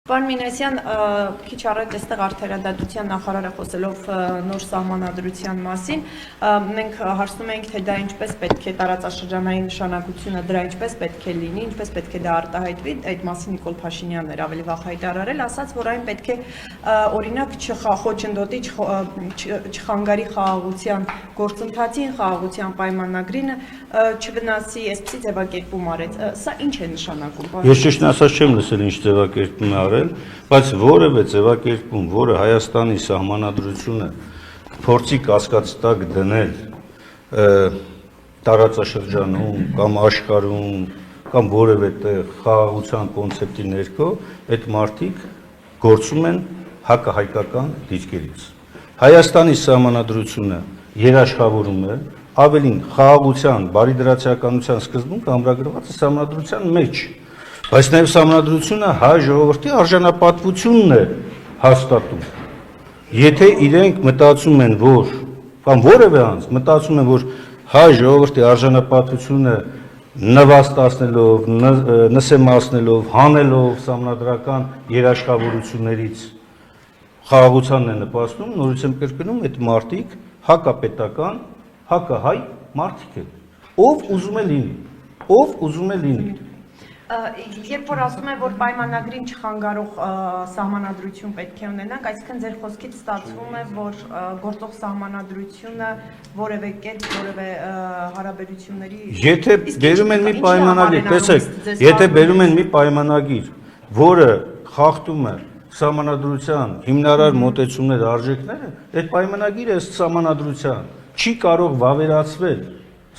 Պարոն Մինասյան, քիչ առաջ այստեղ արդարադատության նախարարը խոսելով նոր սահմանադրության մասին, մենք հարցնում ենք, թե դա ինչպես պետք է տարածաշրջանային նշանակությունը դրա ինչպես պետք է լինի, ինչպես պետք է դա արտահայտվի, այդ մասին Նիկոլ Փաշինյանն էր ավելի վաղ հայտարարել, ասաց, որ այն պետք է օրինակ խոչընդոտի չխանգարի խաղաղության գործընթացին, խաղաղության պայմանագրին չվնասի, այսպիսի ձևակերպում արեց։ Սա ինչ է նշանակում։ Ես ճիշտն ասած չեմ լսել ինչ ձևակերպում է արել, բայց որևէ ձևակերպում, որը Հայաստանի սահմանադրությունը փորձի կասկածի տակ դնել տարածաշրջանում կամ աշխարհում կամ որևէ տեղ խաղաղության կոնցեպտի ներքո, այդ մարդիկ գործում են հակահայկական դիրքերից։ Հայաստանի սահմանադրությունը երաշխավորում է ավելին խաղաղության, բարիդրացիականության սկզբունքը ամրագրված է սահմանադրության մեջ, բայց նաև սահմանադրությունը հայ ժողովրդի արժանապատվությունն է հաստատում։ Եթե իրենք մտածում են, որ կամ որևէ անձ մտածում են, որ հայ ժողովրդի արժանապատվությունը նվաստացնելով, նսեմացնելով, հանելով սահմանադրական երաշխավորություններից խաղաղությանն է նպաստում, նորից եմ կրկնում, այդ մարդիկ հակապետական, հակահայ մարդիկ են, ով ուզում է լինի։ Երբ որ ասում են, որ պայմանագրին չխանգարող սահմանադրություն պետք է ունենանք, այսինքն ձեր խոսքից ստացվում է, որ գործող սահմանադրությունը որևէ կերպ, որևէ հարաբերությունների Եթե բերում են մի պայմանագիր, տեսեք, եթե բերում են մի պայմանագիր, որը խախտում է սահմանադրության հիմնարար մոտեցումները, արժեքները, այդ պայմանագիրը ըստ սահմանադրության չի կարող վավերացվել,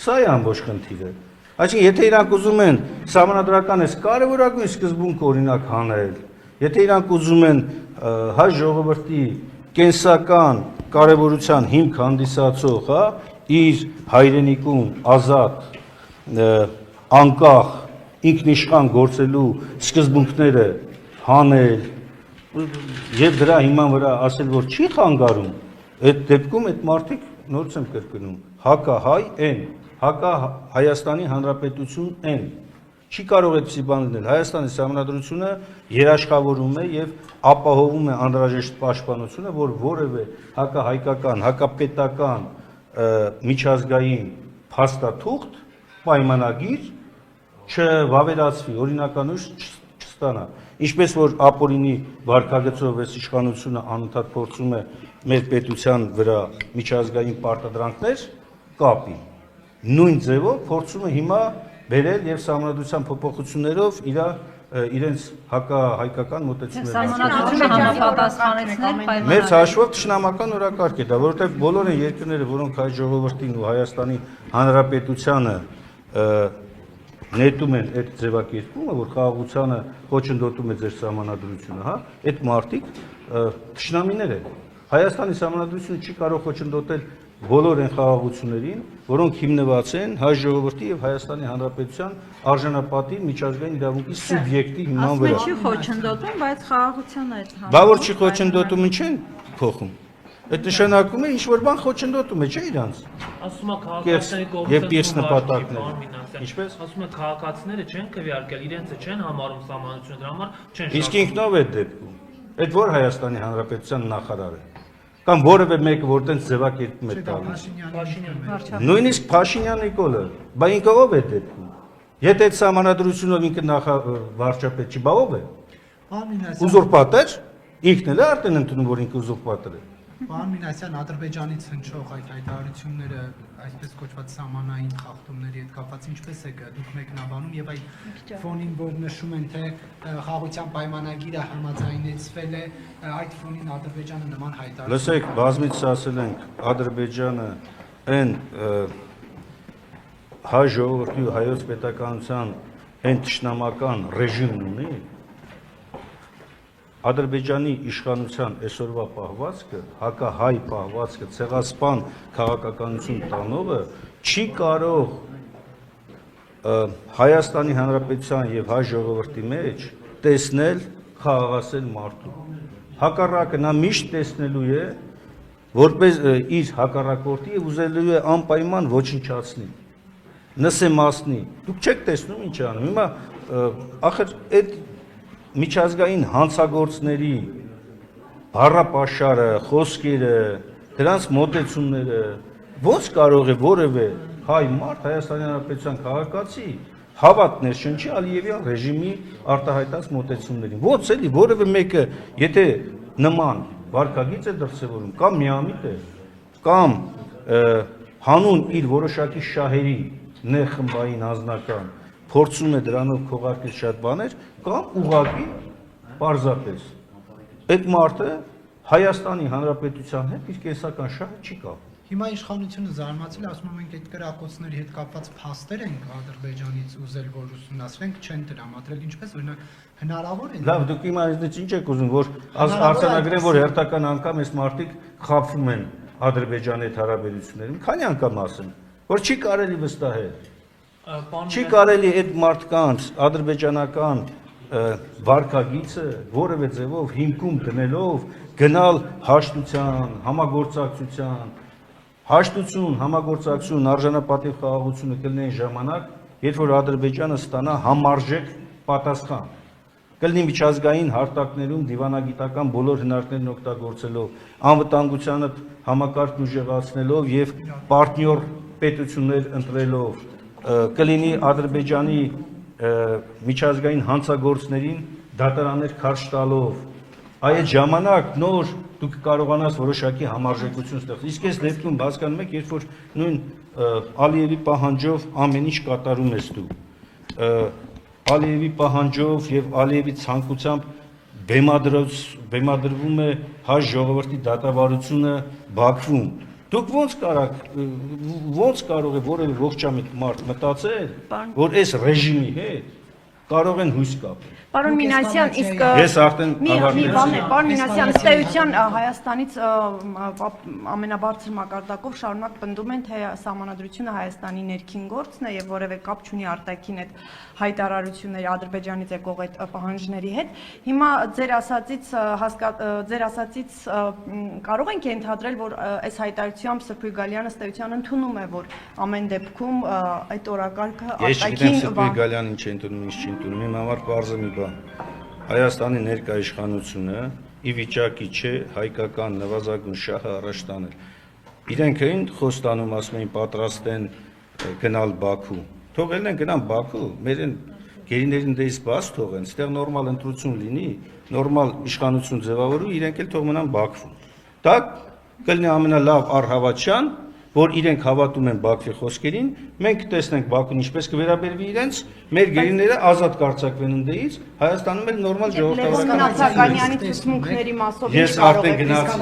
սա է ամբողջ խնդիրը։ Այսինքն, եթե իրանք ուզում են սահմանադրական այս կարևորագույն սկզբունքը օրինակ հանել, եթե իրանք ուզում են հայ ժողովրդի կենսական կարևորության հիմք հանդիսացող, իր հայրենիքում ազատ, անկախ, ինքնիշխան գործելու սկզբունքները հանել եւ դրա հիման վրա ասել, որ չի խանգարում, այդ դեպքում այդ մարդիկ նորից եմ կրկնում, հակահայ են, Հայաստանի Հանրապետություն են, չի կարող այդպիսի բան լինել, Հայաստանի սահմանադրությունը երաշխավորում է եւ ապահովում է անհրաժեշտ պաշտպանությունը, որ որևէ հակահայկական, հակապետական միջազգային փաստաթուղթ, պայմանագիր չվավերացվի, օրինականույս չստանա, ինչպես որ ապօրինի վարքագծով այս իշխանությունը անընդհատ փորձում է մեր պետության վրա միջազգային պարտադրանքներ կապի, նույն ձևով փորձում է հիմա բերել եւ սահմանադրության փոփոխություններով իրենց հակահայկական մոտեցումները համապատասխանեցնել մեր հաշվով թշնամական օրակարգ է դա, որովհետեւ բոլոր են երկրները, որոնք հայ ժողովրդին ու Հայաստանի Հանրապետությանը նետում են այդ ձևակերպումը, որ խաղաղությանը խոչընդոտում է ձեր սահմանադրությունը, այդ մարդիկ թշնամիներ են։ Հայաստանի սահմանադրությունը չի կարող խոչընդոտել բոլոր այն խաղաղություններին, որոնք հիմնված են հայ ժողովրդի եւ Հայաստանի Հանրապետության արժանապատիվ միջազգային իրավունքի սուբյեկտի հիման վրա։ Չի խոչընդոտում, բայց խաղաղությունը այդ Բա որ չի խոչընդոտում, ինչ են փոխում։ Այդ նշանակում է ինչ որ բան խոչընդոտում է, չէ՞ իրանց։ Ասում է քաղաքացիների կողմից Ինչպես։ Ասում է քաղաքացիները չեն քվեարկել, իրենցը չեն համարում սահմանությունը, դրա համար չեն Իսկ ինքնով է դեպքում։ Այդ որ Հայաստանի Հանրապետության նախարարը կամ որևէ մեկը որ տենց ձևակերպում է տալիս։ Նույնիսկ Փաշինյան Նիկոլը, բա ինքը ով է դեպքում։ Եթե այդ սահմանադրությունով ինքը վարչապետ չի, բա ով է։ Ուզուրպատոր, ինքն էլ է արդեն ընդունում, որ ինքը ուզուրպատոր է։ Պարոն Մինասյան, Ադրբեջանից հնչող այդ հայտարարությունները, այսպես կոչված սահմանային խախտումների հետ կապված ինչպես եք դուք մեկնաբանում եւ այդ ֆոնին, որ նշում են, թե խաղաղության պայմանագիրը համաձայնեցվել է, այդ ֆոնին Ադրբեջանը նման հայտարարություն։ Լսեք, բազմիցս ասել ենք, Ադրբեջանը այն հայ ժողովրդի ու հայոց պետականության այն թշնամական ռեժիմն ունի, Ադրբեջանի իշխանության այսօրվա պահվածքը, հակահայ պահվածքը, ցեղասպան քաղաքականություն տանողը չի կարող Հայաստանի Հանրապետության եւ հայ ժողովրդի մեջ տեսնել խաղաղասեր մարդու։ Հակառակը նա միշտ տեսնելու է որպես իր հակառակորդի եւ ուզելու է անպայման ոչնչացնել, նսեմացնի։ Դուք չեք տեսնում ինչ անում։ Հիմա ախր այդ միջազգային հանցագործների բառապաշարը, խոսքերը, դրանց մոտեցումները ոնց կարող է որևէ հայ մարդ Հայաստանի Հանրապետության քաղաքացի հավատներ շնչի Ալիևյան ռեժիմի արտահայտած մոտեցումներին։ Ոնց էլի որևէ մեկը, եթե նման վարկագիծ է դրսևորում կամ միամիտ է, կամ հանուն իր որոշակի շահերի ներխմբային անձնական փորձում է դրանով քողարկել շատ բաներ, կամ ուղղակի պարզապես այդ մարդը Հայաստանի Հանրապետության հետ իր կենսական շահը չի կապում։ Հիմա իշխանությունը զարմացել է, ասում եմ մենք այդ կրակոցների հետ կապված փաստեր ենք Ադրբեջանից ուզել որ ուսումնասիրենք, չեն տրամադրել, ինչպես օրինակ հնարավոր է։ Լավ, դուք իմ այնպես ինչ եք ուզում, որ արձանագրեն, որ հերթական անգամ այս մարդիկ խաբվում են Ադրբեջանի հետ հարաբերություններում, քանի անգամ ասեմ, որ չի կարելի վստահել։ Չի կարելի այդ մարդկանց ադրբեջանական վարկագիծը որևէ ձևով հիմքում դնելով գնալ հաշտության, համագործակցության, հաշտություն, համագործակցություն, արժանապատիվ խաղաղությունը կլինեն ժամանակ, երբ որ Ադրբեջանը ստանա համարժեք պատասխան։ Կլինի միջազգային հարթակներում դիվանագիտական բոլոր հնարքներն օգտագործելով, անվտանգությանը համակարգն ուժեղացնելով եւ պարտնյոր պետություններ ընտրելով, կլինի Ադրբեջանի միջազգային հանցագործներին դատարաններ քարշ տալով, այդ ժամանակ նոր դուք կարողանաս որոշակի համարժեքություն ստեղծել։ Իսկ այս դեպքում հասկանում եք, երբ որ նույն Ալիևի պահանջով ամեն ինչ կատարում ես դու, Ալիևի պահանջով եւ Ալիևի ցանկությամբ բեմադրվում է հայ ժողովրդի դատավարությունը Բաքվում։ Դուք ոնց կարող է որևէ ողջամիտ մարդ մտածել, որ այս ռեժիմի հետ կարող են հույս կապել։ Պարոն Մինասյան, իսկ Ես արդեն ավարտեցի։ Պարոն Մինասյան, ըստ էության Հայաստանից ամենաբարձր մակարդակով շարունակ պնդում են, թե սահմանադրությունը Հայաստանի ներքին գործն է եւ որևէ կապ չունի արտաքին այդ հայտարարությունների Ադրբեջանից եկող այդ պահանջների հետ։ Հիմա ձեր ասածից կարող ենք ենթադրել, որ այս հայտարարությամբ Սրբույր Գալյանը ըստ էության ընդունում է, որ ամեն դեպքում այդ օրակարգը Ես չգիտեմ Սրբույր Գալյանն ինչ է ընդունում, ինչ չի ընդունում, իմ համար պարզ է մի բան։ Հայաստանի ներկա իշխանությունը ի վիճակի չէ հայկական նվազագույն շահը առաջ տանել։ Իրենք էին խոստանում, ասում էին պատրաստ են գնալ Բաքու։ Թողել են գնան Բաքու, մեր գերիներին դեից բաց թողեն, այդտեղ նորմալ ընտրություն լինի, նորմալ իշխանություն ձևավորվի, իրենք էլ թող մնան Բաքվում։ Դա կլինի ամենալավ առհավատչան, որ իրենք հավատում են Բաքվի խոսքերին, մենք տեսնենք Բաքուն ինչպես կվերաբերվի իրենց, մեր գերիները ազատ կարձակվեն ընդդեից, Հայաստանում էլ նորմալ ժողովրդավարական Լևոն Նացականյանի ցուցմունքների մասով Ես արդեն գնացի